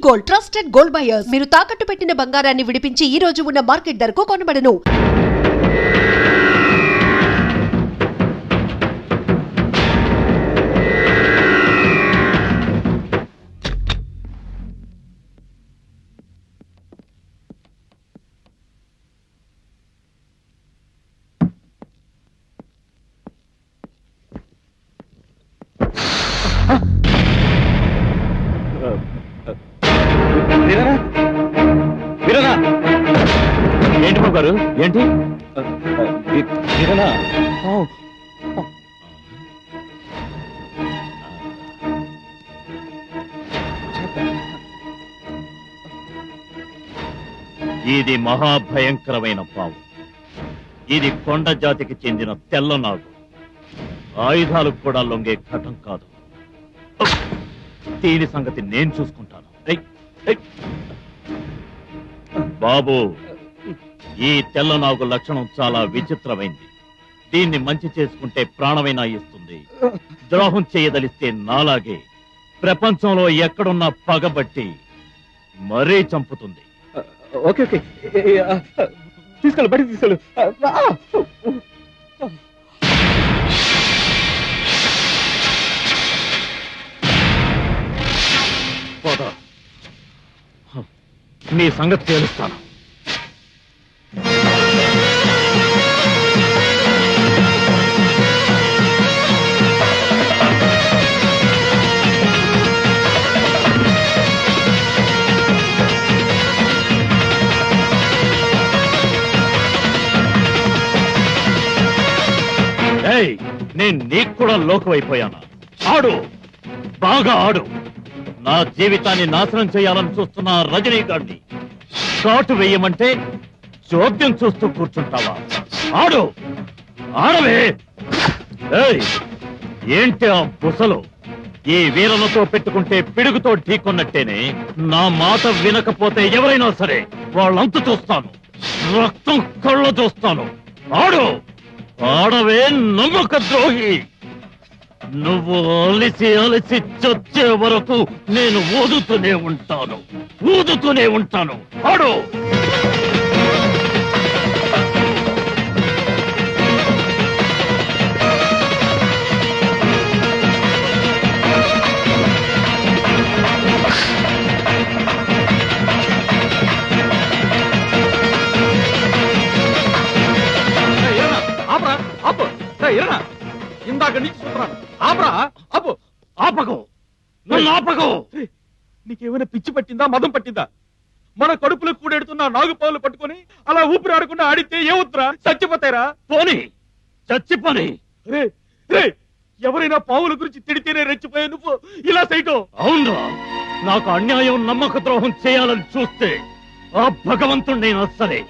Gold, trusted gold buyers. మీరు తాకట్టు పెట్టిన బంగారాన్ని విడిపించి ఈ రోజు ఉన్న మార్కెట్ ధరకు కొనబడను. ఏంటి బాబు గారు? ఏంటి ఇది? మహాభయంకరమైన పాము. ఇది కొండ జాతికి చెందిన తెల్లనాగు. ఆయుధాలకు కూడా లొంగే ఘటం కాదు. దీని సంగతి నేను చూసుకుంటాను. బాబు, ఈ తెల్లనాగు లక్షణం చాలా విచిత్రమైంది. దీన్ని మంచి చేసుకుంటే ప్రాణమైనా ఇస్తుంది. ద్రోహం చేయదలిస్తే నాలాగే ప్రపంచంలో ఎక్కడున్నా పగబట్టి మరీ చంపుతుంది. ఓకే ఓకే, తీసుకెళ్ళు, బయటికి తీసుకెళ్ళు. పోదా, నీ సంగతి తేలుస్తాను. నేను నీకు కూడా లోకమైపోయానా? ఆడు, బాగా ఆడు. నా జీవితాన్ని నాశనం చేయాలని చూస్తున్న రజనీకాంత్ షాట్ వేయమంటే చోద్యం చూస్తూ కూర్చుంటావా? ఆడు, ఆడవే. ఏంటి ఆ బుసలు? ఈ వీరలతో పెట్టుకుంటే పిడుగుతో ఢీకొన్నట్టేనే. నా మాట వినకపోతే ఎవరైనా సరే వాళ్ళంతు చూస్తాను, రక్తం కళ్ళ చూస్తాను. ఆడు, ఆడవే నమ్మక ద్రోహి. నువ్వు అలిసి అలిసి చచ్చే వరకు నేను ఊదుతూనే ఉంటాను. ఆడు. ఇందాక నుంచి చూస్తున్నాను. ఆపరా, ఆపు. ఆపకు, నన్ను ఆపకు. నీకేమైనా పిచ్చి పట్టిందా, మదం పట్టిందా? మన కడుపులో కూడెడుతున్న నాగుపావులు పట్టుకొని అలా ఊపిరి ఆడకుండా ఆడితే ఏమవుతురా? చచ్చిపోతారా? పోనీ, చచ్చిపోని. ఎవరైనా పావుల గురించి తిడితేనే రెచ్చిపోయే నువ్వు ఇలా చేయటం? అవునరా, నాకు అన్యాయం, నమ్మక ద్రోహం చేయాలని చూస్తే ఆ భగవంతుడు నేను అస్సలే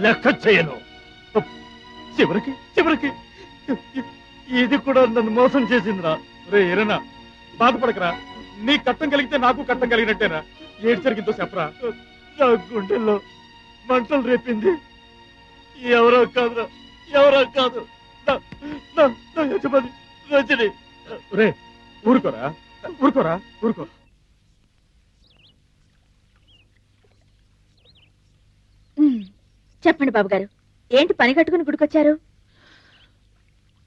లెక్క చేయను. చివరికి ఇది కూడా నన్ను మోసం చేసిందిరా. రే ఎరనా, బాధపడకరా. నీ కట్టం కలిగితే నాకు కట్టం కలిగినట్టేరా. ఏడు జరిగిందో చెప్పరా. నా గుండెల్లో మంటలు రేపింది ఎవరో కాదు, నా యజమాని రజని. రే ఊరుకోరా. చెప్పండి బాబు గారు, ఏంటి పని కట్టుకుని గుడికొచ్చారు?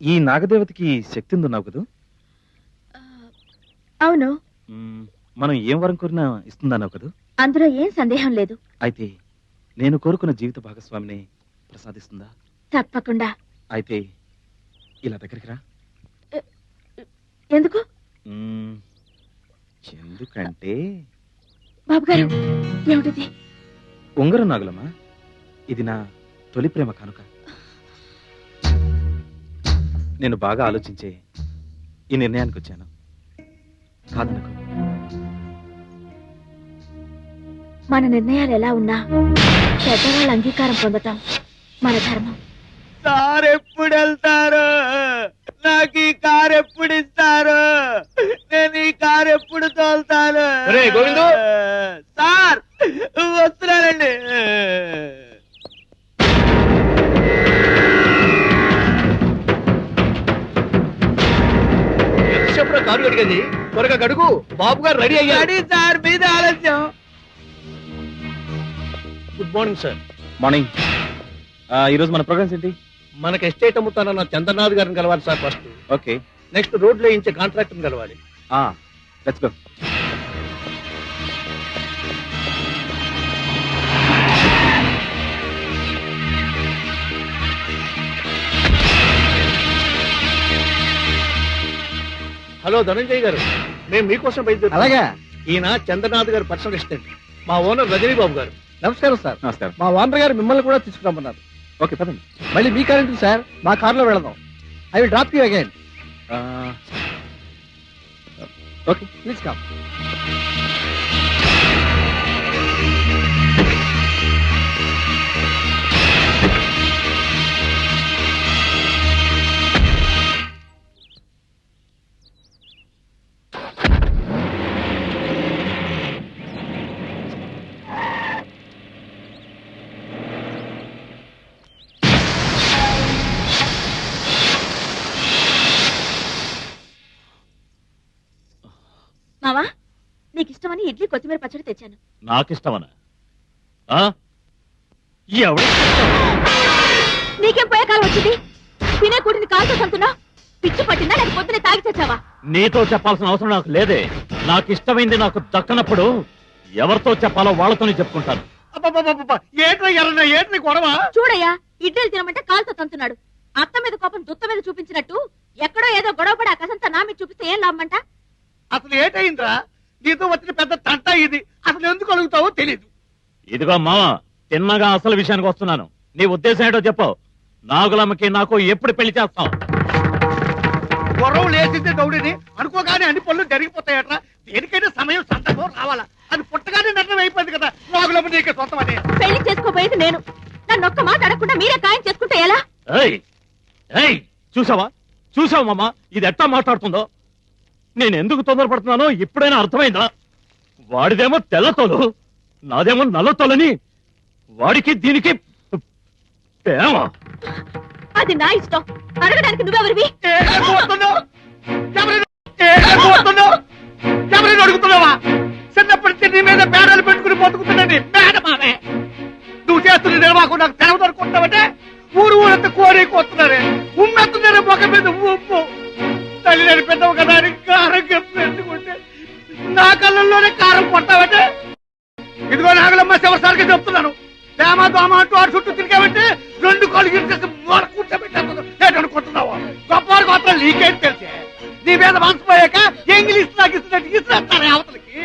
ఈ నాగదేవతకి శక్తి ఉందన్నావు కదా? అవును. మనం ఏం వరం కోరినా ఇస్తుందన్నావు కదా? అందులో ఏం సందేహం లేదు. అయితే నేను కోరుకున్న జీవిత భాగస్వామిని ప్రసాదిస్తుందా? తప్పకుండా. అయితే ఇలా దగ్గరికి రా. ఎందుకు? ఎందుకంటే బాబు గారు, ఏమిటిది? ఉంగరం నాగులమ్మా, ఇది నా తొలి ప్రేమ కానుక. నేను బాగా ఆలోచించే ఈ నిర్ణయానికి వచ్చాను. కాదనుకో. మన నిర్ణయాలు ఎలా ఉన్నా పెద్దవాళ్ళ అంగీకారం పొందటం మన ధర్మం. సార్ ఎప్పుడు వెళ్తారు? నాకు ఈ కారు ఎప్పుడు ఇస్తారు? నేను ఈ కారు ఎప్పుడు తోలుతాను? గోవిందు సార్, వస్తున్నానండి. కారు అడిగేది త్వరగా గడుగు. బాబు గారు రెడీ అయ్యాడు సార్. మీద ఆలస్యం. Good morning sir. మార్నింగ్. ఈరోజు మన ప్రోగ్రామ్స్ ఏంటి? మనకి ఎస్టేట్ అమ్ముతానన్న చంద్రనాథ్ గారిని కలవాలి sir first. Okay, next road లో వేయించే కాంట్రాక్టర్ కలవాలి. Let's go. హలో ధనంజయ్ గారు, మేము మీకోసం బయలుదేరు. అలాగా, ఈయన చంద్రనాథ్ గారు పర్సనల్ అసిస్టెంట్, మా ఓనర్ రజనీ బాబు గారు. నమస్కారం సార్. నమస్కారం. మా ఓనర్ గారు మిమ్మల్ని కూడా తీసుకురమ్మన్నారు. ఓకే, పదండి. మళ్ళీ మీ కార్ ఎందుకు సార్? మా కార్లో వెళదాం. I will drop you again. Okay, please come. మావా, నీకు ఇష్టమని ఇడ్లీ కొత్తిమీర పచ్చడి తెచ్చాను. నాకిష్టమనా? నీకేం పోయే కాలం వచ్చింది? తినే కూటిని కాల్తో సంతున్నా పిచ్చి పట్టిందా లేక పొద్దునే తాగి తెచ్చావా? నీతో చెప్పాల్సిన అవసరం నాకు లేదే. నాకు ఇష్టమైంది నాకు దక్కనప్పుడు ఎవరితో చెప్పాలో వాళ్ళతోనే చెప్పుకుంటాను. ఏంటి గొడవ? చూడయ్యా, ఇడ్లీలు తినమంటే కాల్తో తంతున్నాడు. అత్త మీద కోపం దుత్త మీద చూపించినట్టు ఎక్కడో ఏదో గొడవపడి ఆ కసంతా నా మీద చూపిస్తే ఏం లాభమంట? అసలు ఏటైందిరా? నీతో వచ్చిన పెద్ద తంట ఇది. అసలు ఎందుకు అడుగుతావో తెలీదు. ఇదిగో మామ, తిన్నగా అసలు విషయానికి వస్తున్నాను. నీ ఉద్దేశం ఏంటో చెప్పు. నాగులమ్మకి నాకు ఎప్పుడు పెళ్లి చేస్తాం? గొడవ లేచిందే దౌడిని అనుకోగానే అన్ని పనులు జరిగిపోతాయట్రా. దేనికైనా సమయం సందర్భం రావాలా. అది పుట్టగానే నిర్ణయం అయిపోయింది కదా. నాగులమ్మ నీకే సొంతం అని. పెళ్లి చేసుకోబోయేది నేను. నన్ను ఒక్క మాట అడగకుండా మీరే ఖాయం చేసుకుంటే ఎలా? చూసావా చూసావా మామ, ఇది ఎట్టా మాట్లాడుతుందో? నేను ఎందుకు తొందరపడుతున్నానో ఇప్పుడైనా అర్థమైందా? వాడిదేమో తెల్లతోలు, నాదేమో నల్లతోలని. వాడికి దీనికి ప్రేమ. అది నా ఇష్టం. అడగడానికి నువ్వెవరివి? ఎవరైనా అడుగుతున్నావా? చిన్నప్పటి నీ మీద పేడలు పెట్టుకుని బతుకుతున్నాండి మేడమామే. నువ్వు చేస్తున్న నిర్వాహకం నాకు తెలవదు అనుకుంటావంటే ఊరు ఊరంతా కోరి కొస్తున్నారే. ఉమ్మెత్తున్నారే మొక్క మీద ఉప్పు. తల్లి నేను పెద్దవు కదా అని కారం పెట్టుకుంటే నా కళ్ళల్లోనే కారం కొట్టావంటే. ఇదిగో నాగలమ్మ శివసారిగా చెప్తున్నాను. ప్రేమ దోమ అంటూ ఆడు చుట్టూ తిరిగావంటే రెండు కాళ్ళు గిరిచేసి కూర్చోబెట్టానుకుంటున్నావు. గొప్పవారి మాత్రం నీకేం తెలిసే? నీ మీద మనసిపోయాక ఇంగ్లీష్ నాకు ఇస్తున్నట్టు ఇస్తున్నారు అవతలకి.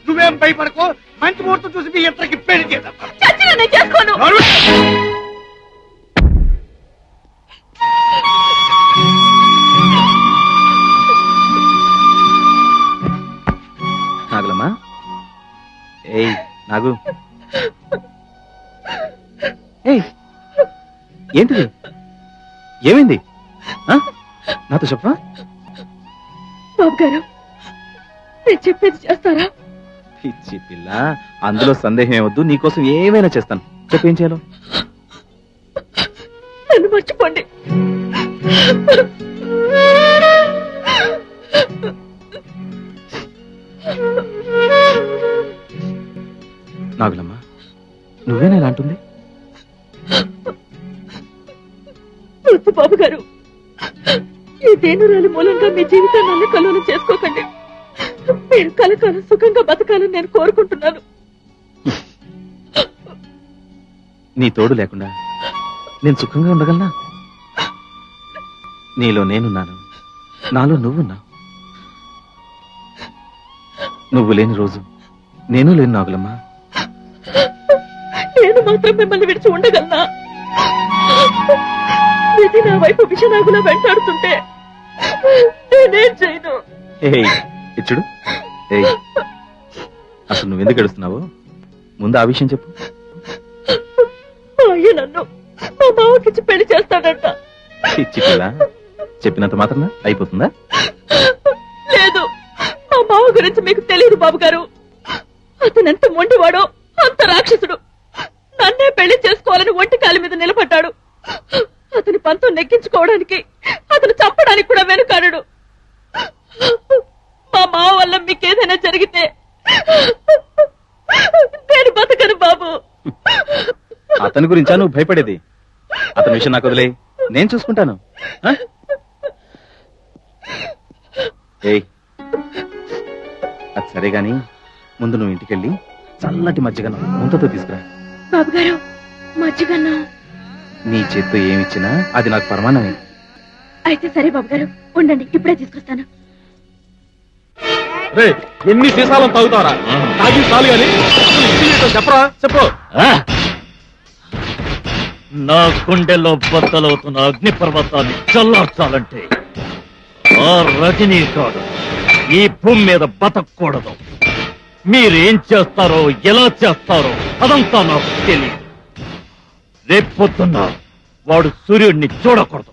నువ్వేం భయపడకు. మంచి ముహూర్తం చూసి మీ ఇద్దరికి పెళ్లి చేద్దాం. చేసుకోను. నాగులమ్మా, ఏయ్ నాగు, ఏయ్ ఏంటిది? ఏమైంది? నాతో చెప్పా. బాబు గారు, నేను చెప్పేది చేస్తారా? పిచ్చి పిల్ల, అందులో సందేహం ఏవద్దు. నీకోసం ఏమైనా చేస్తాను. చెప్పేం చేయాలో? నన్ను మర్చిపోండి. నాగులమ్మ, నువ్వేనా ఇలా అంటుంది? వద్దు బాబు గారు, ఈ దేనురాలి మూలంగా మీ జీవితాన్ని అల్లకల్లోలం చేసుకోకండి. మీరు కలకాలం సుఖంగా బతకాలని నేను కోరుకుంటున్నాను. నీ తోడు లేకుండా నేను సుఖంగా ఉండగలనా? నీలో నేనున్నాను, నాలో నువ్వున్నావు. నువ్వు లేని రోజు నేను లేను నాగులమ్మా. నేను మాత్రం మిమ్మల్ని విడిచి ఉండగలనా? విధి నా వైపు విషనాగులా వెంటాడుతుంటే నేనేం చేయను. ఇచ్చుడు, అసలు నువ్వెందుకు ఏడుస్తున్నావు? ముందు ఆ విషయం చెప్పు. అయ్య నన్ను మా మావకిచ్చి పెళ్లి చేస్తాడంట. ఇచ్చి పిల్ల, చెప్పినంత మాత్రం అయిపోతుందా? లేదు, మా మావ గురించి మీకు తెలియదు బాబు గారు. అతను ఎంత మొండివాడో అంత రాక్షసుడు. నన్నే పెళ్లి చేసుకోవాలని ఒంటి కాలి మీద నిలబడ్డాడు. అతని పంతం నెగ్గించుకోవడానికి, అతను చంపడానికి కూడా వెనుకాడడు. మా మావ వల్ల మీకేదైనా జరిగితే నేను బతకను బాబు. అతని గురించా నువ్వు భయపడేది? అతని విషయం నాకు వదిలే, నేను చూసుకుంటాను. ఆ? ఏయ్, అది సరే గాని ముందు నువ్వు ఇంటికెళ్ళి చల్లటి మజ్జిగను ముంతతో తీసుకురా. బాబు గారు మజ్జిగన్నా? నీ చేత్తో ఏమిచ్చినా అది నాకు పరమాన్నమే. అయితే సరే బాబు గారు, ఉండండి, ఇప్పుడే తీసుకొస్తాను. ఎన్ని సీసాలను తాగుతారా? తాగి చాలు గాని చెప్పరా, చెప్పు. నా గుండెల్లో బద్దలవుతున్న అగ్ని పర్వతాన్ని చల్లార్చాలంటే ఆ రజనీకాడు ఈ భూమి మీద బతకూడదు. మీరేం చేస్తారో, ఎలా చేస్తారో అదంతా నాకు తెలియదు. రేపొద్దున్న వాడు సూర్యుడిని చూడకూడదు.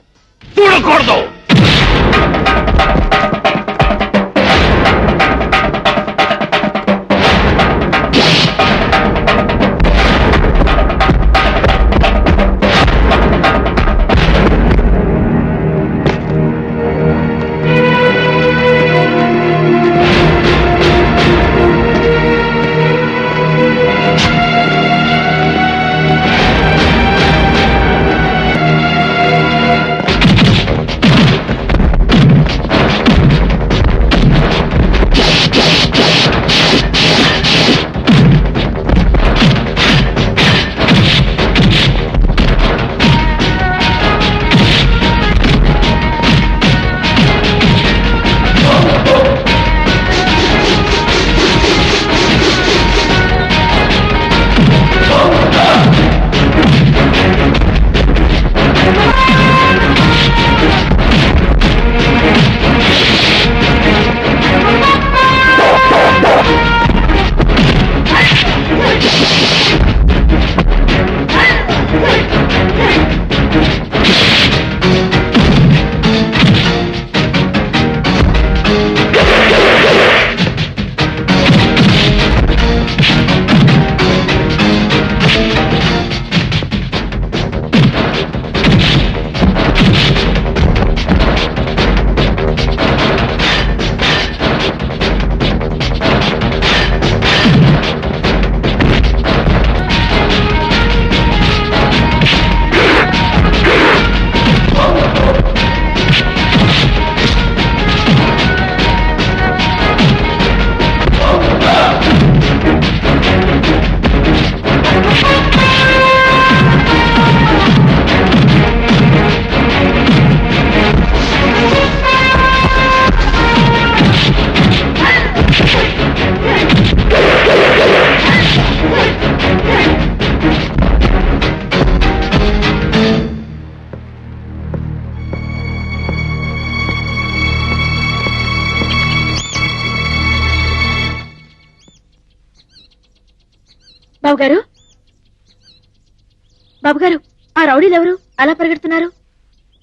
బాబు గారు, ఆ రౌడీలు ఎవరు అలా పరిగెడుతున్నారు?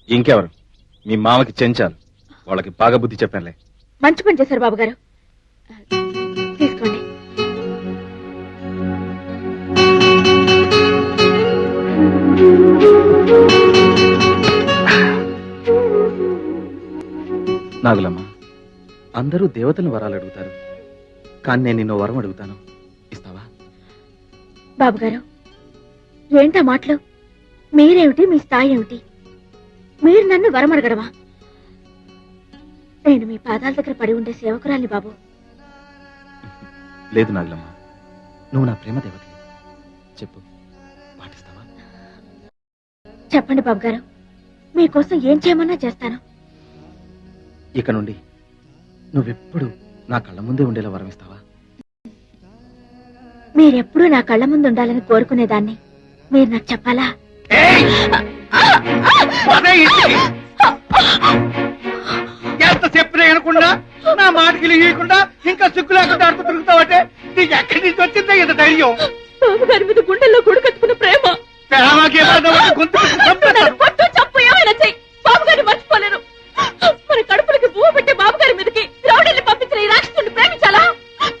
ఇంకెవరు? మీ మామకి చెంచాలు. వాళ్ళకి బాగా బుద్ధి చెప్పానులే. మంచి పని చేశారు బాబు గారు. తీసుకోండి. నాగులమ్మ, అందరూ దేవతలను వరాలు అడుగుతారు, కానీ నేను నిన్ను వరం అడుగుతాను. ఇస్తావా? బాబు గారు, ఏంటా మాటలు? మీరేమిటి, మీ స్థాయి ఏమిటి? మీరు నన్ను వరం అడగడమా? నేను మీ పాదాల దగ్గర పడి ఉండే సేవకురాలి బాబు. లేదు నాగులమ్మ, నువ్వు నా ప్రేమ దేవత. చెప్పు, పాటిస్తావా? చెప్పండి బాబు గారు, మీకోసం ఏం చేయమన్నా చేస్తాను. ఇక నుండి నువ్వెప్పుడు నా కళ్ళ ముందే ఉండేలా వరం ఇస్తావా? మీరెప్పుడూ నా కళ్ళ ముందు ఉండాలని కోరుకునేదాన్ని మీరు నాకు చెప్పాలా? ఎంత చెప్పినా వినకుండా, నా మాటకి ఇవ్వకుండా, ఇంకా సిగ్గు లేకుండా ఆడుతూ తిరుగుతావంటే నీకు ఎక్కడి నుంచి వచ్చిందా ఇంత ధైర్యం? బాబు గారి మీద గుండెల్లో కొడుకట్టుకున్న ప్రేమ. పట్టు చప్పు ఏమైనా చెయ్యి, బాబు గారిని మర్చిపోలేను. మన కడుపులకి పువ్వు పెట్టే బాబు గారి మీదకి రౌడీల్ని పంపించిన ఈ రాక్షసుని ప్రేమించాలా?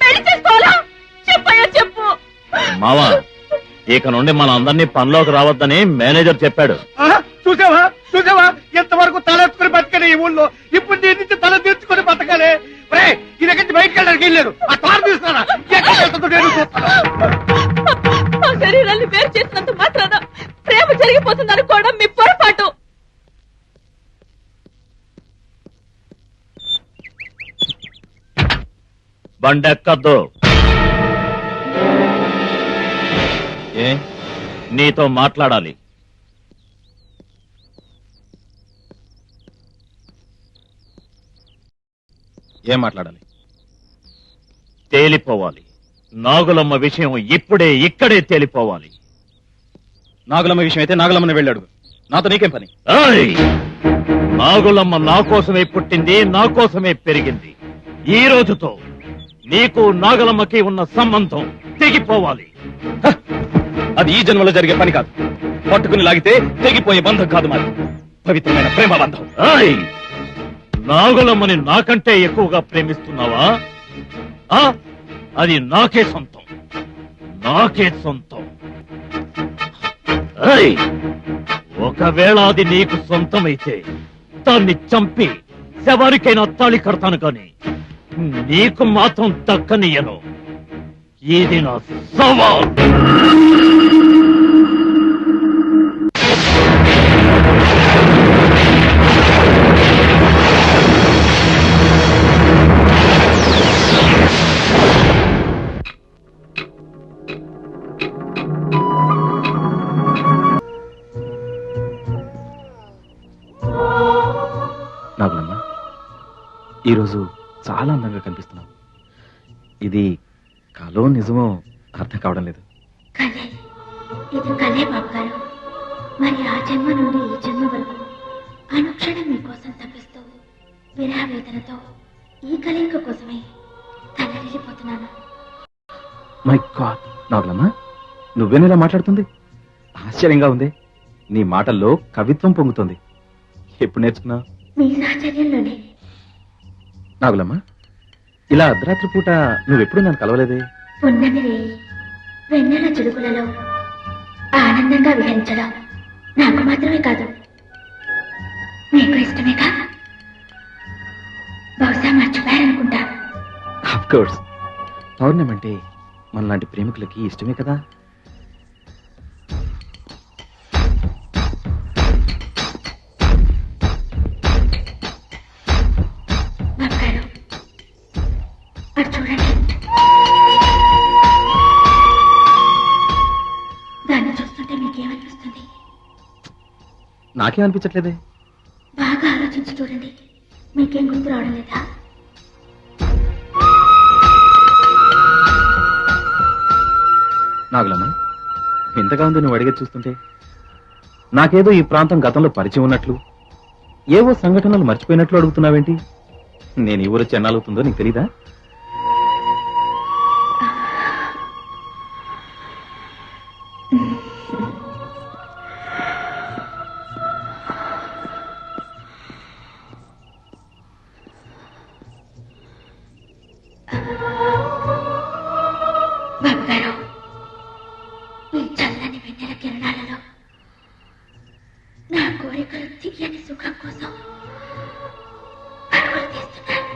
పెళ్లి చేసుకోవాలా? చెప్పయ్యా చెప్పు. మావా, ఇక నుండి మన అందరినీ పనిలోకి రావద్దని మేనేజర్ చెప్పాడు. చూసావా చూసావా, ఎంతవరకు తలెత్తుకుని బతకలే ఈ ఊళ్ళో. ఇప్పుడు దీని నుంచి తల తీర్చుకుని బతకాలి. ఇది ఎక్కడి బయటకు వెళ్ళడానికి వెళ్ళారు. ఆ కారు తీస్తారా? శరీరాన్ని వేరు చేసినంత మాత్రాన జరిగిపోతుంది అనుకోవడం మీ పొరపాటు. బండెక్కద్దు. ఏ నీతో మాట్లాడాలి. ఏం మాట్లాడాలి? తేలిపోవాలి. నాగులమ్మ విషయం ఇప్పుడే ఇక్కడే తేలిపోవాలి. నాగులమ్మ విషయం అయితే నాగులమ్మని వెళ్ళాడు. నాతో నీకేం పని? ఏయ్! నాగులమ్మ నా కోసమే పుట్టింది, నా కోసమే పెరిగింది. ఈ రోజుతో నీకు నాగులమ్మకి ఉన్న సంబంధం తెగిపోవాలి. హ! అది ఈ జన్మలో జరిగే పని కాదు. పట్టుకుని లాగితే తెగిపోయే బంధం కాదు మాది. పవిత్రమైన ప్రేమ బంధం. ఏయ్! నాగులమ్మని నాకంటే ఎక్కువగా ప్రేమిస్తున్నావా? ఆ? అది నాకే సొంతం, నాకే సొంతం. ఏయ్! ఒకవేళ అది నీకు సొంతమైతే దాన్ని చంపి ఎవరికైనా తాళి కడతాను కానీ నీకు మాత్రం దక్కనియను. ఇది నా సవాల్. నాగులమ్మ, ఈరోజు చాలా అందంగా కనిపిస్తున్నావు. ఇది కలో నిజమో అర్థం కావడం లేదు. కలే, ఇది కలే బాబు గారు. మరి ఆ జన్మ నుండి ఈ జన్మ వరకు అనుక్షణం మీకోసం తప్పిస్తూ విరహ వేదనతో ఈ కలయిక కోసమే తలరిల్లిపోతున్నాను. మై గాడ్, నాగులమ్మ, నువ్వేనిలా మాట్లాడుతుంది? ఆశ్చర్యంగా ఉంది. నీ మాటల్లో కవిత్వం పొంగుతుంది. ఎప్పుడు నేర్చుకున్నావు? మీ సాహచర్యంలోనే. నాగులమ్మ, ఇలా అర్ధరాత్రి పూట నువ్వెప్పుడు నన్ను కలవలేదే? పున్నమి రేయి వెన్నెల చిలుకులలో ఆనందంగా విహరించడం నాకు మాత్రమే కాదు, మీకు ఇష్టమేగా? బహుశా మర్చిపోయారనుకుంటా. ఆఫ్ కోర్స్, పౌర్ణమి అంటే మనలాంటి ప్రేమికులకి ఇష్టమే కదా. బాబు గారు, అటు చూడండి. దాన్ని చూస్తుంటే మీకేమనిపిస్తుంది? నాకేం అనిపించట్లేదే. బాగా ఆలోచించి చూడండి, మీకేం గుర్తు రావడం లేదా? నాగులమ్మ, ఇంతగా ఉంది నువ్వు అడిగేది చూస్తుంటే. నాకేదో ఈ ప్రాంతం గతంలో పరిచయం ఉన్నట్లు, ఏవో సంఘటనలు మర్చిపోయినట్లు అడుగుతున్నావేంటి? నేను ఈ ఊరు చెన్నాలవుతుందో నీకు తెలీదా? బాబు గారు, ఈ చల్లని వెన్నెల కిరణాలలో నా కోరికలు తీయని సుఖం కోసం పరుగులు తీస్తున్నాను.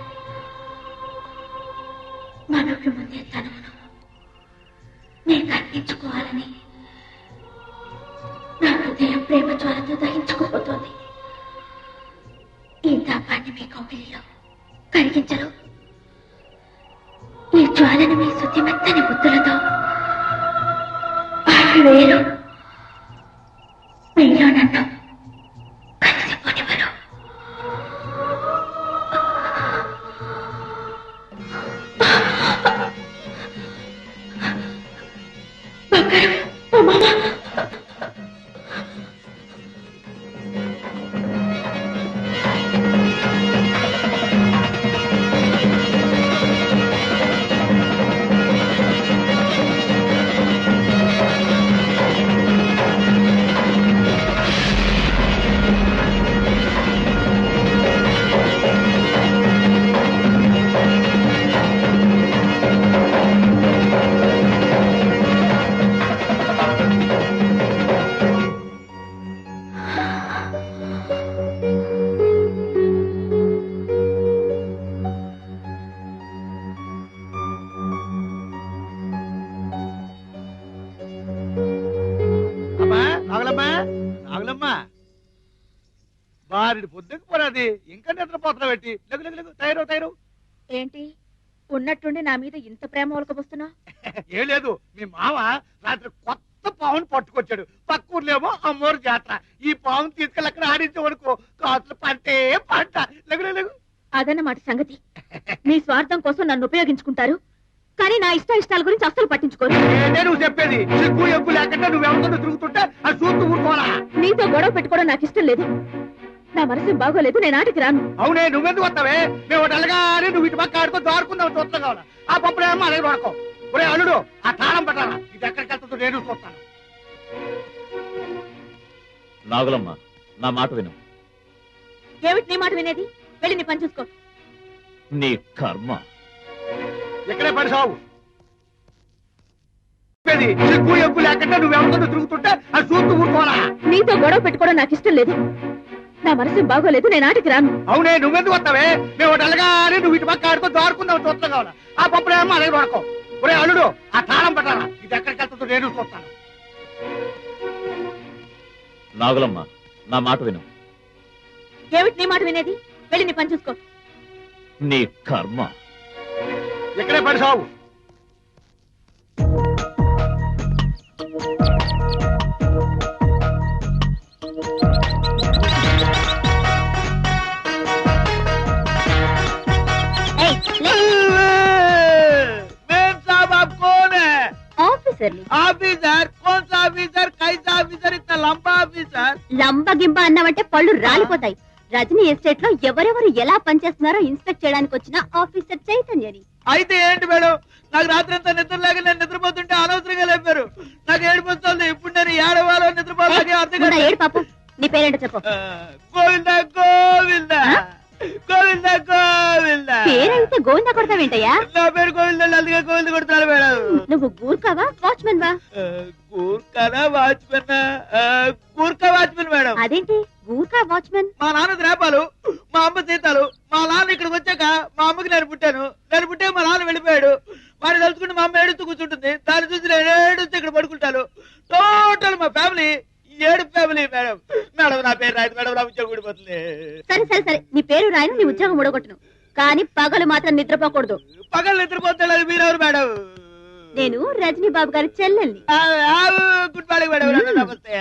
మనకు ముందే తనువును నేను అందించుకోవాలని నా హృదయం ప్రేమ జ్వాలతో దహించుకుపోతోంది. ఈ తాపాన్ని మీ కౌగిలిలో కరిగించరు. ఈ జ్వాలను మీ శుద్ధిమెత్తని బుద్ధులతో వేరు మీలో నన్ను కలిసిపోనివ్వరు. బంగారం, ఓ మామ, నాగులమ్మా బారిడి పొద్దుకు పోరాది ఇంకా నిద్రపోతున్నావు పెట్టి లెగు లెగు లెగు తయారు తయారు. ఏంటి ఉన్నట్టుండి నా మీద ఇంత ప్రేమ ఒలకబోస్తున్నా? ఏం లేదు, మీ మామ రాత్రి కొత్త పావును పట్టుకొచ్చాడు. పక్క ఊర్లేమో అమ్మోరు జాతర. ఈ పావును తీసుకెళ్ళి అక్కడ ఆడించే వరకు కాసులు పంటే పంట. లెగు లెగు లెగు. అదన్నమాట సంగతి. మీ స్వార్థం కోసం నన్ను ఉపయోగించుకుంటారు, కానీ నా ఇష్టాల గురించి అస్సలు పట్టించుకోరు. ఏంటే నువ్వు చెప్పేది? సిగ్గు ఎగ్గు లేకుండా నువ్వెవరితో తిరుగుతుంటే అది చూస్తూ ఊరుకోవాలా? నీతో గొడవ పెట్టుకోవడం నాకు ఇష్టం లేదు. నా మనసు బాగోలేదు, నేను ఆటికి రాను. అవునే, నువ్వెందుకు వస్తావే? మేము ఒకటి అలగానే నువ్వు ఇటు పక్క ఆడుకో దారుకుందావు చూస్తాం కావాలా? ఆ పప్పుడేమో అలాగే వాడుకో. ఒరే అల్లుడు, ఆ తాళం పెట్టాలా? ఇది ఎక్కడికి వెళ్తుందో నేను చూస్తాను. నాగులమ్మ, నా మాట విను. ఏమిటి నీ మాట వినేది? వెళ్ళి నీ పని చూసుకో. నీ కర్మ. ఇక్కడే పడి సావు. చెప్పేది సిగ్గు ఎగ్గు లేకుండా నువ్వెవరితో తిరుగుతుంటే అది చూస్తూ ఊరుకోవాలా? నీతో గొడవ పెట్టుకోవడం నాకు ఇష్టం లేదు. నా మనసు బాగోలేదు, నేను ఆటికి రాను. అవునే, నువ్వెందుకు వస్తావే? మేము ఒకటి అలగానే నువ్వు ఇటు పక్క ఆడుకో దారుకుందావు చూస్తాం కావాలా? ఆ పప్పుడేమో అలాగే వాడుకో. ఒరే అల్లుడు, ఆ తాళం పెట్టాలా? ఇది ఎక్కడికి వెళ్తుందో నేను చూస్తాను. నాగులమ్మ, నా మాట విను. ఏమిటి నీ మాట వినేది? వెళ్ళి నీ పని చూసుకో. నీ కర్మ. ఇక్కడే పడి సావు. ఆఫీసర్ कौन सा ऑफिसर, कैसा ऑफिसर, इतना लंबा ऑफिसर? లంబ గింబ అన్నావంటే పళ్ళు రాలిపోతాయి. రజనీ ఎస్టేట్ లో ఎవరెవరు ఎలా పనిచేస్తున్నారో ఇన్స్పెక్ట్ చేయడానికి వచ్చిన ఆఫీసర్ చైతన్యని. అయితే ఏంటి మేడం, నాకు రాత్రి అంతా నిద్ర లేక నేను నిద్రపోతుంటే అనవసరంగా లేపారు. నాకు ఏడుపు వస్తుంది. ఇప్పుడు నేను ఏడవాలో నిద్రపోవాలి అర్థం కాదు. ఏడు పాపం, నీ పేరేంటో చెప్పు. గోవింద గోవింద గోవింద గోవింద. పేరైతే గోవింద కొడతావేంటయ్యా? నా పేరు గోవింద, అందుకే గోవింద కొడతాను మేడం. నువ్వు గూర్ఖావా వాచ్మెన్ వా? గూర్ఖానా వాచ్మెన్? Gurkha watchman madam. అదేంటి గూర్ఖా వాచ్మెన్? మా నాన్న ద్రాపాలు, మా అమ్మ సీతాలు. మా నాన్న ఇక్కడికి వచ్చాక మా అమ్మకి నేను పుట్టాను. నేను పుట్టే మా నాన్న వెళ్ళిపోయాడు. వాడిని తలుచుకుంటే మా అమ్మ ఏడుస్తూ కూర్చుంటుంది. దాన్ని చూసి నేను ఏడుస్తూ ఇక్కడ పడుకుంటాను. టోటల్ మా ఫ్యామిలీ ఏడు ఫ్యామిలీ మేడం. మేడం నా పేరు రాయదు మేడం, నా ఉద్యోగం ఊడిపోతుంది. సరే సరే సరే, నీ పేరు రాయను, నీ ఉద్యోగం ఊడగొట్టును, కానీ పగలు మాత్రం నిద్రపోకూడదు. పగలు నిద్రపోతాడు మీరెవరు మేడం? నేను రజనీ బాబు గారి చెల్లెల్ని. Good morning madam. నమస్తే.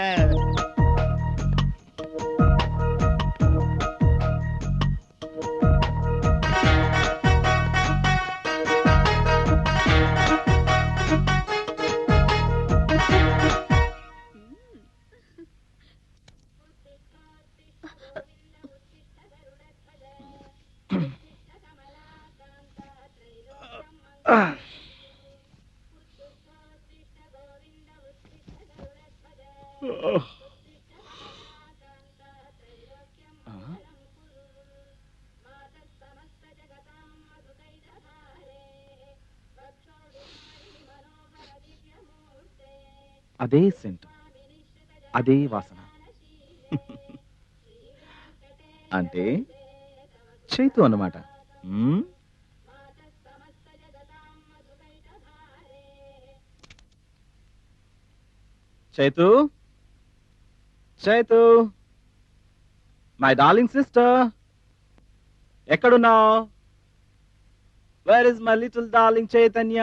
అదే సెంట్, అదే వాసన. అంటే చైతు అన్నమాట. Chaitu, Chaitu, my darling sister, ఎక్కడున్నావు? Where is my little darling Chaitanya?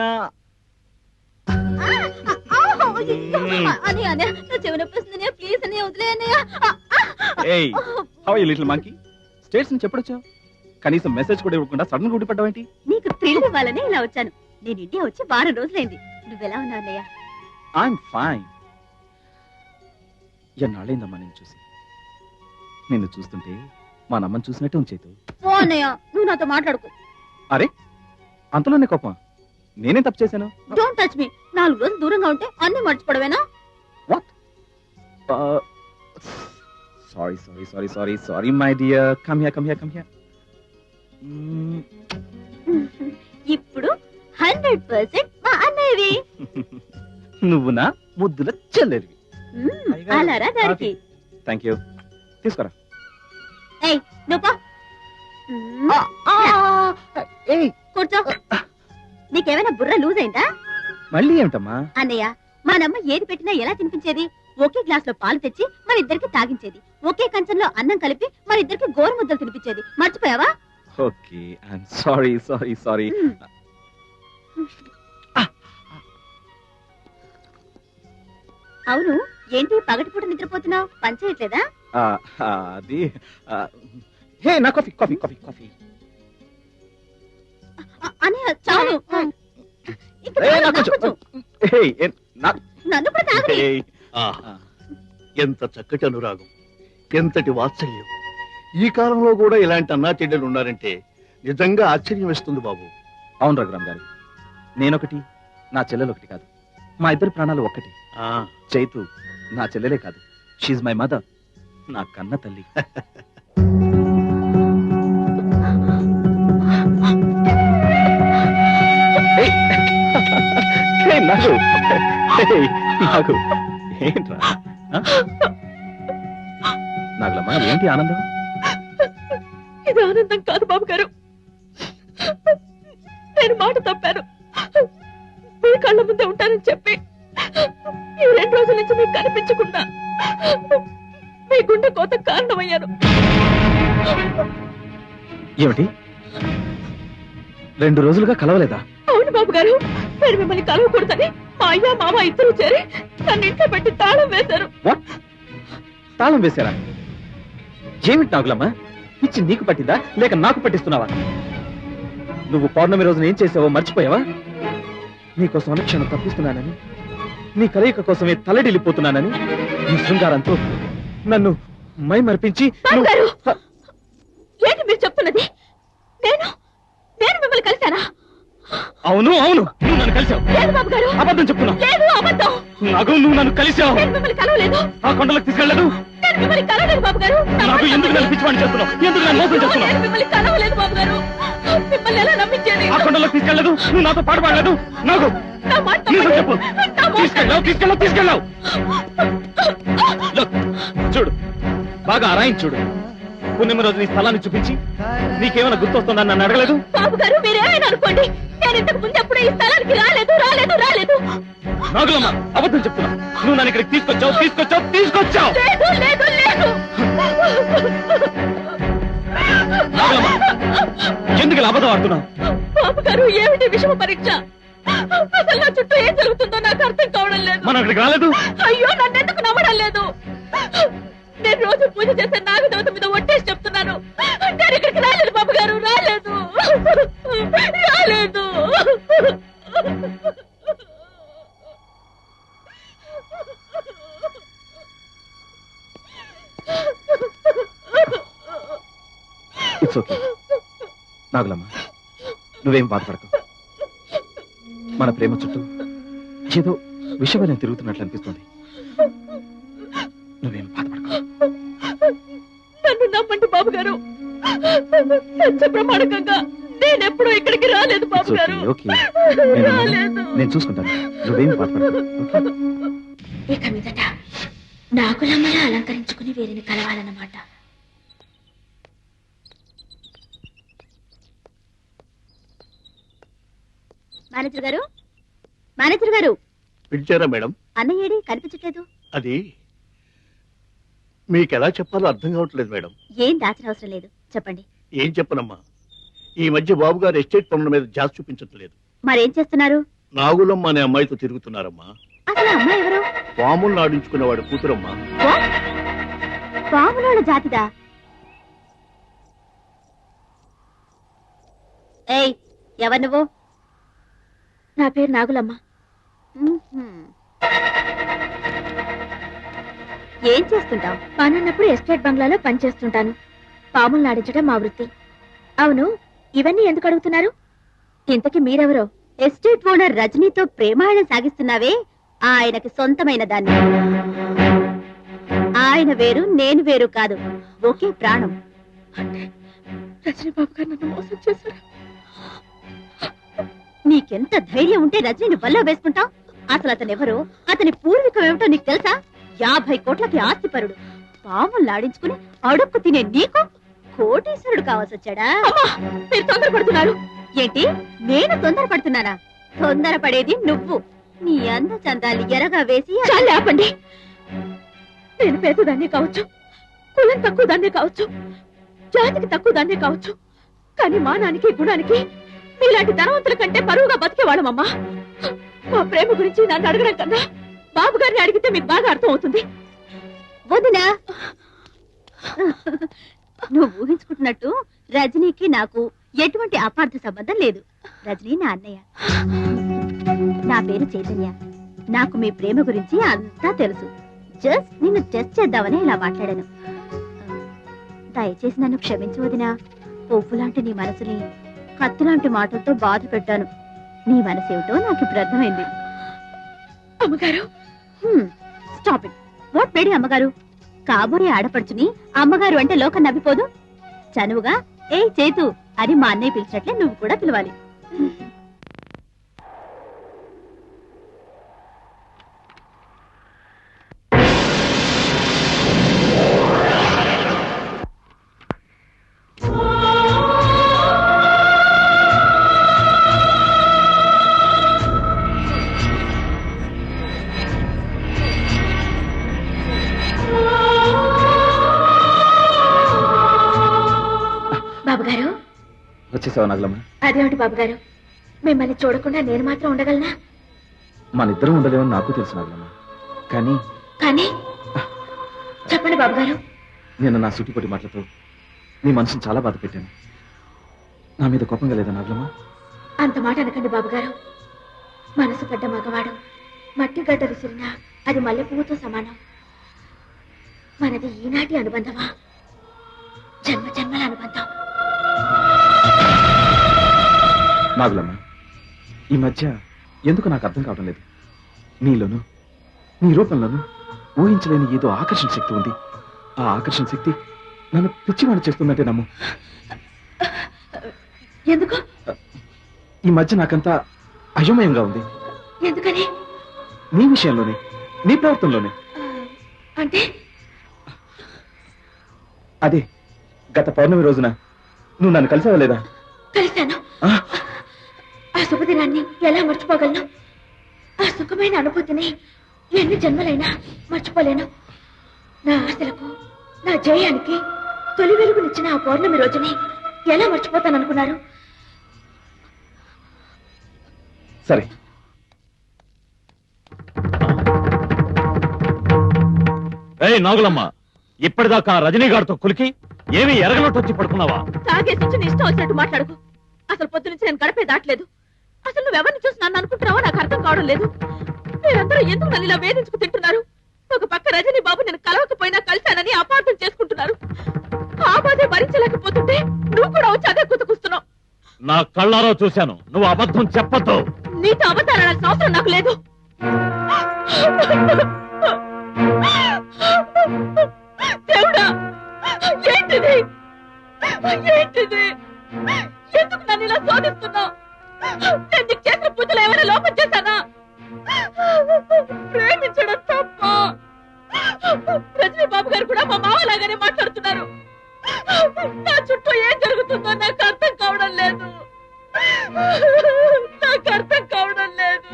ఏయ్, how are you little monkey? States నుంచి ఎప్పుడొచ్చావు? కనీసం మెసేజ్ కూడా ఇవ్వకుండా సడన్ గా ఊడిపడ్డావేంటి? నీకు థ్రిల్ ఇవ్వాలని ఇలా వచ్చాను. నేను ఇండియా వచ్చి వారం రోజులైంది. నువ్వెలా ఉన్నావు అన్నయ్య? I'm fine. ఎన్నాళ్ళైందమ్మా నేను చూసి. నిన్ను చూస్తుంటే మా నమ్మని చూసినట్టే ఉంచేతు. ఓ అన్నయ్య, నువ్వు నాతో మాట్లాడుకో. అరే, అంతలోనే కోపం? నేనేం తప్పు చేశాను? Don't touch me. 4 రోజులు దూరంగా ఉంటే అన్ని మర్చిపోవడమేనా? What? Sorry sorry sorry sorry sorry my dear. Come here, come here, come here. ఇప్పుడు 100% మా అన్నయ్యవి. నువ్వు నా ముద్దుల చెల్లెలివి. అలారా దానికి. Thank you. తీసుకురా. ఏయ్ నువ్వు పో. ఏయ్, కూర్చో. నీకేమైనా బుర్ర లూజ్ అయిందా? మళ్ళీ ఏమిటమ్మా? అన్నయ్య, మా నమ్మ ఏది పెట్టినా ఎలా తినిపించేది? ఒకే గ్లాస్ లో పాలు తెచ్చి మన ఇద్దరికి తాగించేది, ఒకే కంచంలో అన్నం కలిపి మన ఇద్దరికి గోరు ముద్దలు తినిపించేది. మర్చిపోయావా? Okay, I'm sorry sorry sorry. అవును, ఏంటి పగటిపూట నిద్రపోతున్నావు? పని చేయట్లేదా? అది హే, నా కాఫీ కాఫీ కాఫీ కాఫీ. అన్నయ్య చాలు. ఇంకా ఏ, చాలు, నాకు నాకు కొంచెం. కొంచెం. హే, నన్ను కూడా తాగని. ఆహా, ఎంత చక్కటి అనురాగం, ఎంతటి వాత్సల్యం. ఈ కాలంలో కూడా ఇలాంటి అన్నా చెల్లెలు ఉన్నారంటే నిజంగా ఆశ్చర్యం వేస్తుంది బాబు. అవును రఘురామ్ గారు, నేనొకటి, నా చెల్లెలు ఒకటి కాదు. మా ఇద్దరి ప్రాణాలు ఒక్కటి. చైతు నా చెల్లెలే కాదు, షీజ్ మై మదర్, నా కన్న తల్లి. నాకు నాకు ఏంట్రా నాగులమ్మా, ఏంటి ఆనందం? ఇది ఆనందం కాదు బాబు గారు, నేను మాట తప్పాను. మీ కళ్ళ ముందే ఉంటానని చెప్పి ఈ 2 రోజుల నుంచి మీకు కనిపించకుండా మీ గుండె కోత కారణమయ్యాను. ఏమిటి, 2 రోజులుగా కలవలేదా? అవును బాబు గారు, నేను మిమ్మల్ని కలవకూడదని మా అయ్య మామ ఇద్దరు చేరి నన్ను ఇంట్లో పెట్టి తాళం వేశారు. వాట్? తాళం వేశారా? ఏమిటి నాగులమ్మా, పిచ్చి నీకు పట్టిందా లేక నాకు పట్టిస్తున్నావా? నువ్వు పౌర్ణమి రోజున ఏం చేసావో మర్చిపోయావా? నీకోసం అనుక్షణం తప్పిస్తున్నానని, నీ కలయిక కోసమే తలడిల్లిపోతున్నానని, నీ శృంగారంతో నన్ను మై మరిపించి బాబు గారు, ఏంటి మీరు చెప్తున్నది? నేను మిమ్మల్ని కలిశానా? అవును అవును, నువ్వు నన్ను కలిసావు. లేదు బాబు గారు, అబద్ధం చెప్తున్నావు. లేదు, అబద్ధం. నాకు నువ్వు నన్ను కలిసావు. నేను మిమ్మల్ని కలవలేదు. ఆ కొండలకు తీసుకెళ్ళలేదు. నేను మిమ్మల్ని కలవలేదు బాబు గారు. నాకు ఎందుకు నన్ను పిచ్చివాడిని చేస్తున్నావు? ఎందుకు నన్ను మోసం చేస్తున్నావు? నేను మిమ్మల్ని కలవలేదు బాబు గారు. మిమ్మల్ని ఎలా నమ్మించేది? ఆ కొండలకు తీసుకెళ్ళలేదు, నువ్వు నాతో పాటు పాడలేదు. నాకు నా మాట నిజం చెప్పు. నా మాట తీసుకెళ్ళావు తీసుకెళ్ళావు తీసుకెళ్ళావు. Look, చూడు, బాగా అరాయించి చూడు. పుణ్యమ రోజు నీ స్థలాన్ని చూపించి నీకేమైనా గుర్తొస్తుందని నన్ను అడగలేదు. బాబు గారు, మీరేమైనా అనుకోండి, నేను ఇంతకు ముందు ఎప్పుడు ఈ స్థలానికి రాలేదు రాలేదు రాలేదు. నాగులమ్మ, అబద్ధం చెప్తున్నా. నువ్వు నన్ను ఇక్కడికి తీసుకొచ్చావు తీసుకొచ్చావు తీసుకొచ్చావు. లేదు లేదు లేదు. నాగులమ్మ, ఎందుకు ఇలా అబద్ధం ఆడుతున్నావు? బాబు గారు, ఏమిటి విషమ పరీక్ష? అసలు నా చుట్టూ ఏం జరుగుతుందో నాకు అర్థం కావడం లేదు. మనం ఇక్కడికి రాలేదు. అయ్యో, నన్నెందుకు నమ్మడం లేదు? నేను రోజు పూజ చేసే నాగదేవత మీద ఒట్టేసి చెప్తున్నాను, నేను ఇక్కడికి రాలేదు బాబు గారు, రాలేదు రాలేదు. ఇట్స్ ఓకే నాగులమ్మ, నువ్వేం బాధపడకు. మన ప్రేమ చుట్టూ ఏదో విషయం తిరుగుతున్నట్లు అనిపిస్తుంది. నువ్వేం బాధపడకు. నన్ను నమ్మండి బాబు గారు, సత్య ప్రమాణకంగా నేనెప్పుడూ ఇక్కడికి రాలేదు బాబు గారు. ఓకే, రాలేదు. నేను చూసుకుంటాను. నువ్వేం బాధపడకు. ఓకే? ఇక మీదట నాగులమ్మలా అలంకరించుకుని వీరిని కలవాలన్నమాట. మేనేజర్ గారు, మేనేజర్ గారు, పిలిచారా మేడం? అన్నయ్య ఏడి కనిపించట్లేదు. అది మీకు ఎలా చెప్పాలో అర్థం కావట్లేదు మేడం. ఏం దాచిన అవసరం లేదు, చెప్పండి. ఏం చెప్పనమ్మా, ఈ మధ్య బాబు గారు ఎస్టేట్ పనుల మీద జాస్ చూపించట్లేదు. మరేం చేస్తున్నారు? నాగులమ్మ అనే అమ్మాయితో తిరుగుతున్నారమ్మా. అసలు అమ్మాయి ఎవరు? పాములు నాడించుకునేవాడు కూతురమ్మా. పాములోడ జాతిదా? ఏయ్, ఎవరు నువ్వు? నా పేరు నాగులమ్మ. ఏం చేస్తుంటావు? పనున్నప్పుడు ఎస్టేట్ బంగ్లాలో పనిచేస్తుంటాను. పాములు నాడించడం మా వృత్తి. అవును, ఇవన్నీ ఎందుకు అడుగుతున్నారు? ఇంతకీ మీరెవరో? ఎస్టేట్ ఓనర్ రజనీతో ప్రేమాయణం సాగిస్తున్నావే, ఆయనకి సొంతమైన దాన్ని. ఆయన వేరు, నేను వేరు కాదు, ఒకే ప్రాణం. రజనీ బాబు గారు నన్ను మోసం చేశారు. నీకెంత ధైర్యం ఉంటే రజనీని వల్ల వేసుకుంటావు? అసలు అతను ఎవరో, అతని పూర్వీకం ఏమిటో నీకు తెలుసా? 50 కోట్లకి ఆస్తిపరుడు. పాములు లాడించుకుని అడుక్కు తినే నీకు కోటీశ్వరుడు కావాల్సి వచ్చాడా? మీరు తొందరపడుతున్నారు. ఏంటి, నేను తొందరపడుతున్నానా? తొందరపడేది నువ్వు. నీ అంద చందాలు ఎరగా వేసి చాలు ఆపండి. నేను పేదదాన్నే కావచ్చు, కులం తక్కువ దాన్నే కావచ్చు, జాతికి తక్కువ దాన్నే కావచ్చు, కానీ మానానికి గుణానికి మీలాంటి ధనవంతుల కంటే పరువుగా బతికేవాళ్ళమమ్మా. మా ప్రేమ గురించి నన్ను అడగడం కన్నా బాబు గారిని అడిగితే మీకు బాగా అర్థం అవుతుంది. వదినా, నువ్వు ఊహించుకుంటున్నట్టు రజనీకి నాకు ఎటువంటి అపార్థ సంబంధం లేదు. రజనీ నా అన్నయ్య. నా పేరు చైతన్య. నాకు మీ ప్రేమ గురించి అంతా తెలుసు. జస్ట్ నిన్ను టెస్ట్ చేద్దామని ఇలా మాట్లాడాను. దయచేసి నన్ను క్షమించు వదినా. పువ్వు లాంటి నీ మనసుని కత్తిలాంటి మాటలతో బాధ పెట్టాను. నీ మనసు ఏమిటో నాకు ఇప్పుడు అర్థమైంది. అమ్మగారు, స్టాప్ ఇట్. వాట్ మేడి అమ్మగారు? కాబోయే ఆడపడుచుని అమ్మగారు అంటే లోకం నవ్విపోదు. చనువుగా ఏ చేతు అని మా అన్నయ్య పిలిచినట్లే నువ్వు కూడా పిలవాలి. బాబుగారు, వచ్చేసావా నాగలమ్మ? అదేమిటి బాబుగారు, మిమ్మల్ని చూడకుండా నేను మాత్రం ఉండగలనా? మన ఇద్దరం ఉండలేమని నాకు తెలుసు నాగలమ్మ. కానీ కానీ చెప్పండి బాబుగారు. నేను నా సూటిపోటి మాటలతో నీ మనసుని చాలా బాధ పెట్టాను. నా మీద కోపంగా లేదా నాగలమ్మ? అంత మాట అనకండి బాబుగారు. మనసు పడ్డ మగవాడు మట్టి గడ్డ విసిరినా అది మల్లె పువ్వుతో సమానం. మనది ఈనాటి అనుబంధమా, జన్మ జన్మల అనుబంధం. నాగులమ్మ, ఈ మధ్య ఎందుకు నాకు అర్థం కావడం లేదు. నీలోను నీ రూపంలోనూ ఊహించలేని ఏదో ఆకర్షణ శక్తి ఉంది. ఆ ఆకర్షణ శక్తి నన్ను పిచ్చివాణి చేస్తుందంటే నమ్ము. ఎందుకు? ఈ మధ్య నాకంతా అయోమయంగా ఉంది. ఎందుకని? నీ విషయంలోనే, నీ ప్రవర్తనలోనే. అంటే అదే గత పౌర్ణమి రోజున నువ్వు నన్ను కలిసావా లేదా? కలిశాను. ఆ శుభదినాన్ని ఎలా మర్చిపోగలను? ఆ సుఖమైన అనుభూతిని ఎన్ని జన్మలైనా మర్చిపోలేను. నా ఆశలకు, నా జయానికి తొలి వెలుగునిచ్చిన ఆ పౌర్ణమి రోజుని ఎలా మర్చిపోతాననుకున్నారు? సరే, ఏయ్ నాగులమ్మ, ఇప్పటిదాకా రజనీగారితో కులికి ఏమీ ఎరగనట్టు వచ్చి పడుకున్నావా? తాగేసి వచ్చి నీ ఇష్టం వచ్చినట్టు మాట్లాడుకు. అసలు పొద్దు నుంచి నేను గడపే దాటలేదు. అసలు నువ్వెవరిని చూసి నన్ను అనుకుంటున్నావో నాకు అర్థం కావడం లేదు. మీరందరూ ఎందుకు నన్ను ఇలా వేధించుకు తింటున్నారు? ఒక పక్క రజనీ బాబు నేను కలవకపోయినా కలిశానని అపార్థం చేసుకుంటున్నారు. ఆ బాధే భరించలేకపోతుంటే నువ్వు కూడా వచ్చి అదే కుతుకుస్తున్నావు. నా కళ్ళారో చూశాను. నువ్వు అబద్ధం చెప్పొద్దు. నీతో అబద్ధాలాడాల్సిన అవసరం నాకు లేదు. దేవుడా, ఏంటిది? ఏంటిది? ఎందుకు నన్ను ఇలా శోధిస్తున్నావు? నేను నీకు చేసిన పూజలు ఏమైనా లోపం చేశానా? ప్రేమించడం తప్ప? రజనీ బాబు గారు కూడా మా మావలాగానే మాట్లాడుతున్నారు. నా చుట్టూ ఏం జరుగుతుందో నాకు అర్థం కావడం లేదు. నాకు అర్థం కావడం లేదు.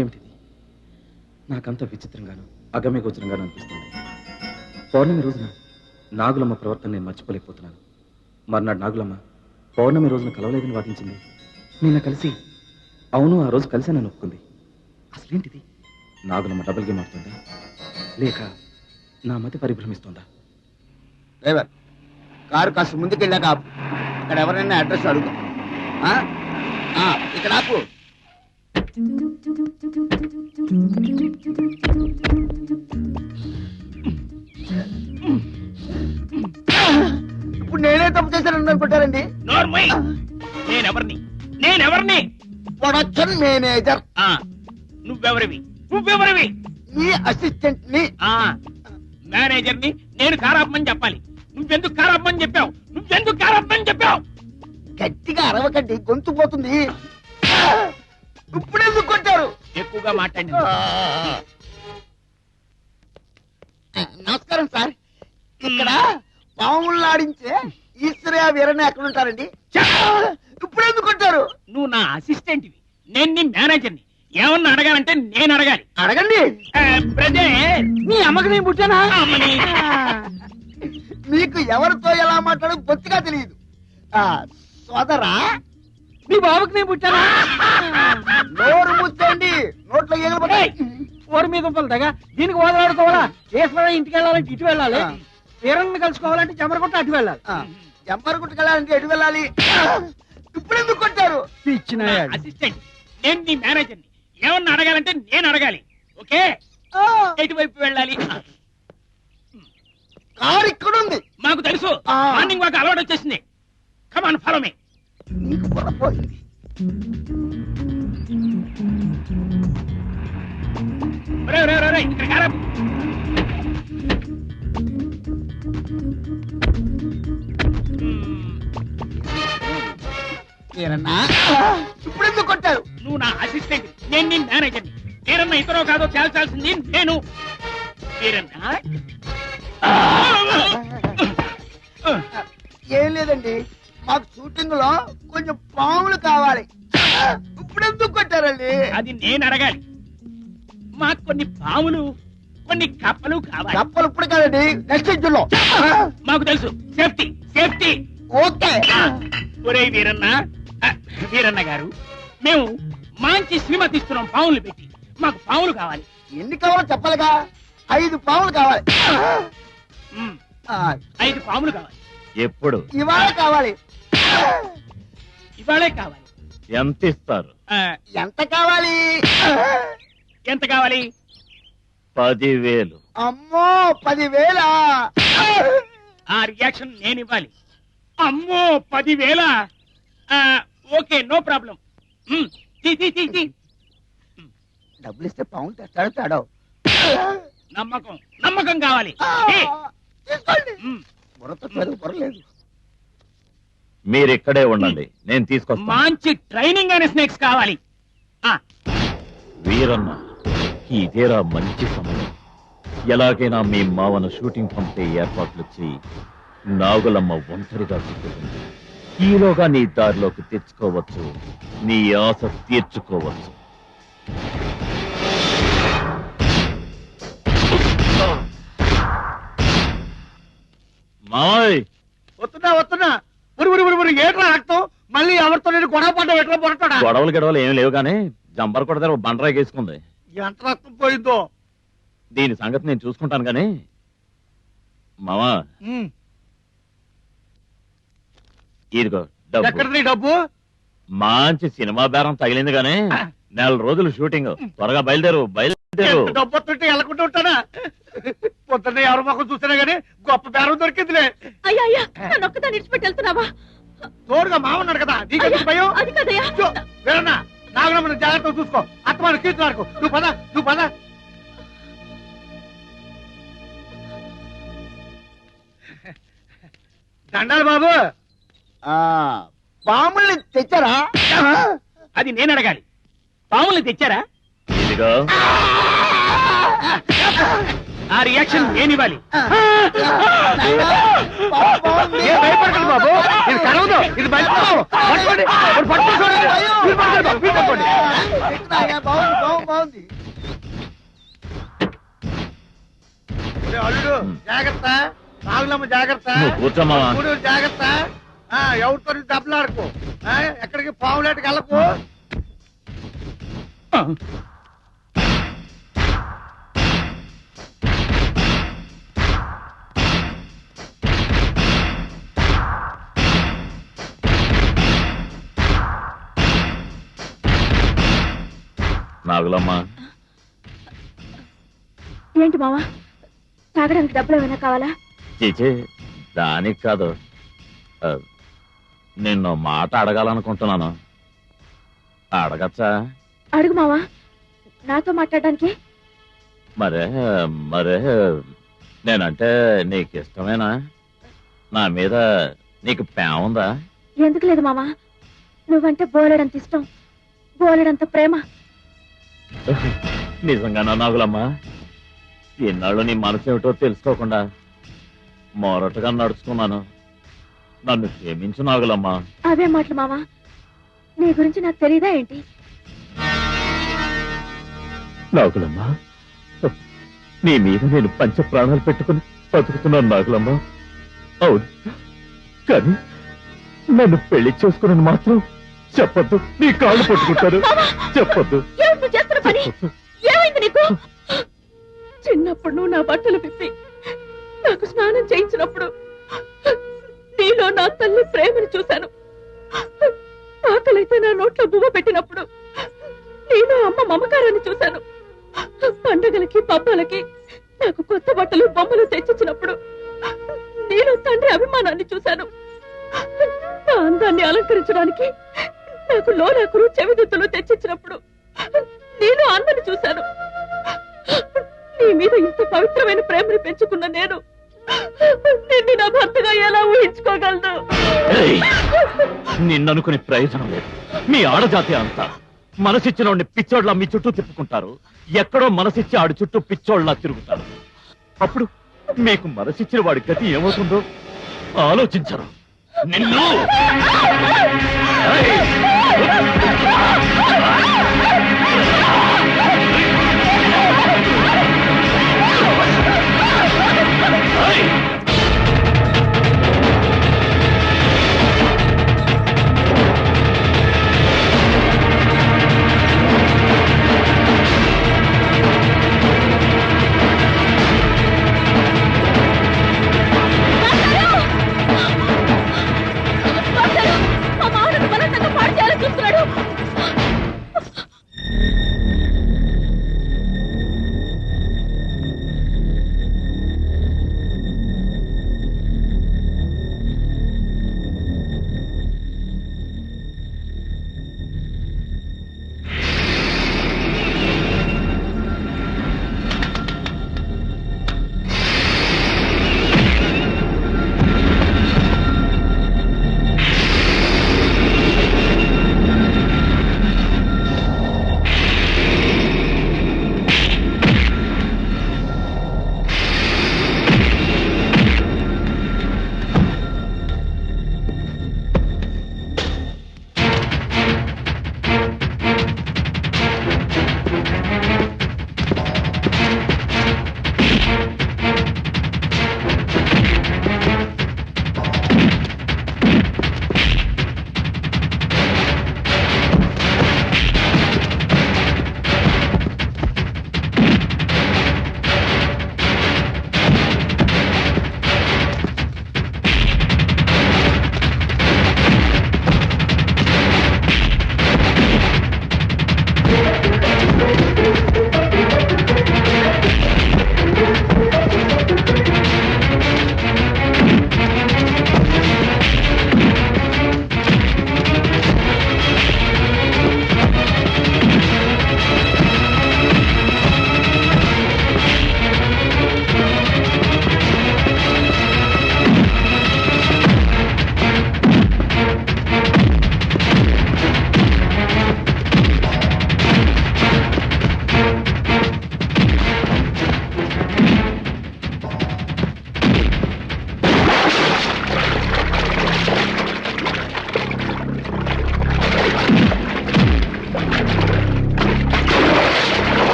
ఏమిటిది? నాకంత విచిత్రంగాను అగమ్యగోచరంగాను అనిపిస్తుంది. పౌర్ణమి రోజున నాగులమ్మ ప్రవర్తన నేను మర్చిపోలేకపోతున్నాను. మర్నాడు నాగులమ్మ పౌర్ణమి రోజున కలవలేదని వాదించింది. నిన్న కలిసి అవును ఆ రోజు కలిశానని ఒప్పుకుంది. అసలేంటిది? నాగులమ్మ డబుల్ గేమ్ ఆడుతుందా, లేక నా మతి పరిభ్రమిస్తుందా? డ్రైవర్, కారు కాస్త ముందుకెళ్ళాక ఆపు. అక్కడ ఎవరైనా అడ్రస్ అడుగు. ఇక్కడ ఆపు. ఇప్పుడు నేనే తప్పు చేశానని అనుకుంటారండి. నేనెవరిని? Production manager. నువ్వెవరివి? ఈ అసిస్టెంట్ ని. మేనేజర్ ని నేను కారాపమని చెప్పాలి. నువ్వెందుకు కారాపమని చెప్పావు? గట్టిగా అరవకండి, గొంతు పోతుంది. ఇప్పుడెందుకు కొట్టారు? ఎక్కువగా మాట్లాడి. నమస్కారం సార్. ఇక్కడ పాములను ఆడించే ఈశ్వరయ్య వీరన్న ఎక్కడ ఉంటారండి? ఇప్పుడు ఎందుకు కొట్టారు? నువ్వు నా అసిస్టెంట్వి, నేను నీ మేనేజర్ని. ఏమన్నా అడగాలంటే నేను అడగాలి. అడగండి. బ్రదర్, మీ అమ్మకి నేను పుట్టానా? అమ్మని. మీకు ఎవరితో ఎలా మాట్లాడో బొత్తిగా తెలియదు. సోదరా, మీ బాబుకి నేను పుట్టానా? నోరు ముచ్చండి, నోట్లో ఎగిరిపోతాయి. ఓరి మీద ఉంపలుగా దీనికి ఓదలాడుకోవాలా? కేసులో ఇంటికి వెళ్ళాలంటే ఇటు వెళ్ళాలి, వీరన్ని కలుసుకోవాలంటే జమరగుట్ట అటు వెళ్ళాలి. జమరగుట్టకి వెళ్ళాలంటే ఎటు వెళ్ళాలి? ఇప్పుడు ఎందుకు కొట్టారు? ఇచ్చిన అసిస్టెంట్, నేను నీ మేనేజర్ని. ఏమన్నా అడగాలంటే నేను అడగాలి. ఓకే, ఎటువైపు వెళ్ళాలి? కారు ఇక్కడ ఉంది. మాకు తెలుసు, మార్నింగ్ వాక్ అలవాటు వచ్చేసింది. కమాన్, ఫాలో మీ. నీకు పొరపోయింది. ఇక్కడ కారా. ఇప్పుడు ఎందుకు కొట్టారు? నువ్వు నా అసిస్టెంట్, నేను నీ మేనేజర్ని. వీరన్న ఇతరో కాదో తేల్చాల్సింది నేను. వీరన్న ఏం లేదండి, మాకు షూటింగ్ లో కొంచెం పాములు కావాలి. ఇప్పుడు ఎందుకు కొట్టారండి? అది నేను అడగాలి. మాకు కొన్ని పాములు, కొన్ని కప్పలు కావాలి. కప్పలు ఇప్పుడు కాదండి, నెక్స్ట్ ఇంట్లో. మాకు తెలుసు, సేఫ్టీ సేఫ్టీ. ఓకే. ఒరే వీరన్న, వీరన్న గారు, మేము మంచి సినిమా తీస్తున్నాం పాములు పెట్టి. మాకు పాములు కావాలి. ఎన్ని కావాలో చెప్పాలిగా. 5 పాములు కావాలి. 5 పాములు కావాలి. ఎప్పుడు? ఇవాళ కావాలి. ఇవాళే కావాలి. ఎంత ఇస్తారు? ఎంత కావాలి? ఎంత కావాలి? 10,000. అమ్మో, 10,000? ఆ రియాక్షన్ నేను ఇవ్వాలి. అమ్మో, 10,000? Okay, no problem. డబ్బులు ఇస్తే పాము తెస్తాడో. నమ్మకం నమ్మకం కావాలి. బుర్రలేదు. మీరు ఇక్కడే ఉండండి, నేను తీసుకొస్తాను. మంచి ట్రైనింగ్ అనే స్నేక్స్ కావాలి. వీరన్న, ఇదేరా మంచి సమయం. ఎలాగైనా మీ మావన షూటింగ్ పంపే ఏర్పాట్లు చేయి. నాగులమ్మ ఒంటరిగా చిక్కుతుంది. ఈలోగా నీ దారిలోకి తెచ్చుకోవచ్చు, నీ ఆశ తీర్చుకోవచ్చు. మాయ్, వస్తున్నా. ఏట్రా రక్తం? మళ్ళీ ఎవరితో నేను గొడవ పడ్డా? ఎట్లా పొరటాడా? గొడవలు ఏం లేవు కానీ జంపర్ కొడతారు బండరాయి వేసుకుంది. ఎంత రక్తం పోయిందో. దీని సంగతి నేను చూసుకుంటాను గాని మావా, ఇదిగో డబ్బు. ఎక్కడిది డబ్బు? మంచి సినిమా బేరం తగిలింది గానీ 4 రోజులు షూటింగ్. త్వరగా బయలుదేరు. డబ్బు వస్తుంటే వెళ్ళకుండా ఉంటానా? పొద్దున్న ఎవరి మొక్కలు చూసినా గానీ గొప్ప బేరం దొరికిందిలే. అయ్యా అయ్యా, నన్ను ఒక్కదాన్ని విడిచిపెట్టి వెళ్తున్నావా? తోడుగా మామన్నాడు కదా, నీకెందుకు భయం? అది కదయ్యా. వేరన్నా, నాగరమ్మని జాగ్రత్తగా చూసుకో. అత్తమాను కీర్తులాడుకో. నువ్వు పద. దండాలి బాబు. పాముల్ని తెచ్చారా? అది నేను అడగాలి. పాముల్ని తెచ్చారా? ఇదిగో ఆ రియాక్షన్ నేను ఇవ్వాలి. బాగుంది. భయపడకండి బాబు, ఇది కరవదు. ఇది బాగుంది. అల్లుడు జాగ్రత్త, నాగులమ్మ జాగ్రత్త, నువ్వు కూర్చోమ్మా. జాగ్రత్త. ఎవరితో దెబ్బలాడుకో. ఎక్కడికి పావులేటకి వెళ్ళకు. నాగులమ్మ, ఏంటి మావా, తాగడానికి డబ్బులు ఏమైనా కావాలా? చీచి, దానికి కాదు. నిన్ను మాట అడగాలనుకుంటున్నాను. అడగచ్చా? అడుగు మావా, నాతో మాట్లాడడానికి. మరే నేనంటే నీకు ఇష్టమేనా? నా మీద నీకు ప్రేమ ఉందా? ఎందుకు లేదు మావా, నువ్వంటే బోలెడంత ఇష్టం, బోలెడంత ప్రేమ. నిజంగానా నాగులమ్మ? ఇన్నాళ్ళు నీ మనసు ఏమిటో తెలుసుకోకుండా మొరటుగా నడుచుకున్నాను. నన్ను క్షమించు నాగులమ్మ. అవే మాటలు మావా, నీ గురించి నాకు తెలీదా ఏంటి? నాగులమ్మ, నీ మీద నేను పంచ ప్రాణాలు పెట్టుకుని బతుకుతున్నాను నాగులమ్మ. అవును, కానీ నన్ను పెళ్లి చేసుకుని మాత్రం చెప్పొద్దు. నీ కాళ్ళు పట్టుకుంటారు, చెప్పొద్దు. ఏమిటి చేస్తున్న పని? ఏమైంది నీకు? చిన్నప్పుడు నువ్వు నా బట్టలు విప్పి నాకు స్నానం చేయించినప్పుడు నీలో నా తల్లి ప్రేమను చూశాను. ఆకలైతే నా నోట్లో బువ్వ పెట్టినప్పుడు నేను అమ్మ మమకారాన్ని చూశాను. పండగలకి పబ్బాలకి నాకు కొత్త బట్టలు బొమ్మలు తెచ్చిచ్చినప్పుడు నేను తండ్రి అభిమానాన్ని చూశాను. నా అందాన్ని అలంకరించడానికి నాకు లోలాకులు చెవిదిద్దులు తెచ్చిచ్చినప్పుడు నేను అన్నని చూశాను. నీ మీద ఇంత పవిత్రమైన ప్రేమను పెంచుకున్న నేను నిన్ను నా భర్తగా ఎలా ఊహించుకోగలను? నిన్ననుకునే ప్రయోజనం లేదు. మీ ఆడజాతి అంతా మనసిచ్చిన వాడిని పిచ్చోడ్లా మీ చుట్టూ తిప్పుకుంటారు. ఎక్కడో మనసిచ్చి ఆడి చుట్టూ పిచ్చోడ్లా తిరుగుతారు. అప్పుడు మీకు మనసిచ్చిన వాడి గతి ఏమవుతుందో ఆలోచించరు. నిన్ను మా మామూలు బలవంతంగా పాడు చేయాలని చూస్తున్నాడు.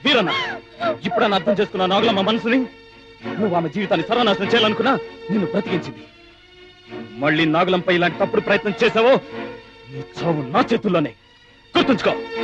వీరన్న, ఇప్పుడన్నా అర్థం చేసుకున్నా నాగులమ్మ మనసుని? నువ్వు ఆమె జీవితాన్ని సర్వనాశనం చేయాలనుకున్నా నిన్ను బ్రతికించింది. మళ్ళీ నాగులంపై ఇలాంటి తప్పుడు ప్రయత్నం చేసావో నీ చావు నా చేతుల్లోనే. గుర్తుంచుకో.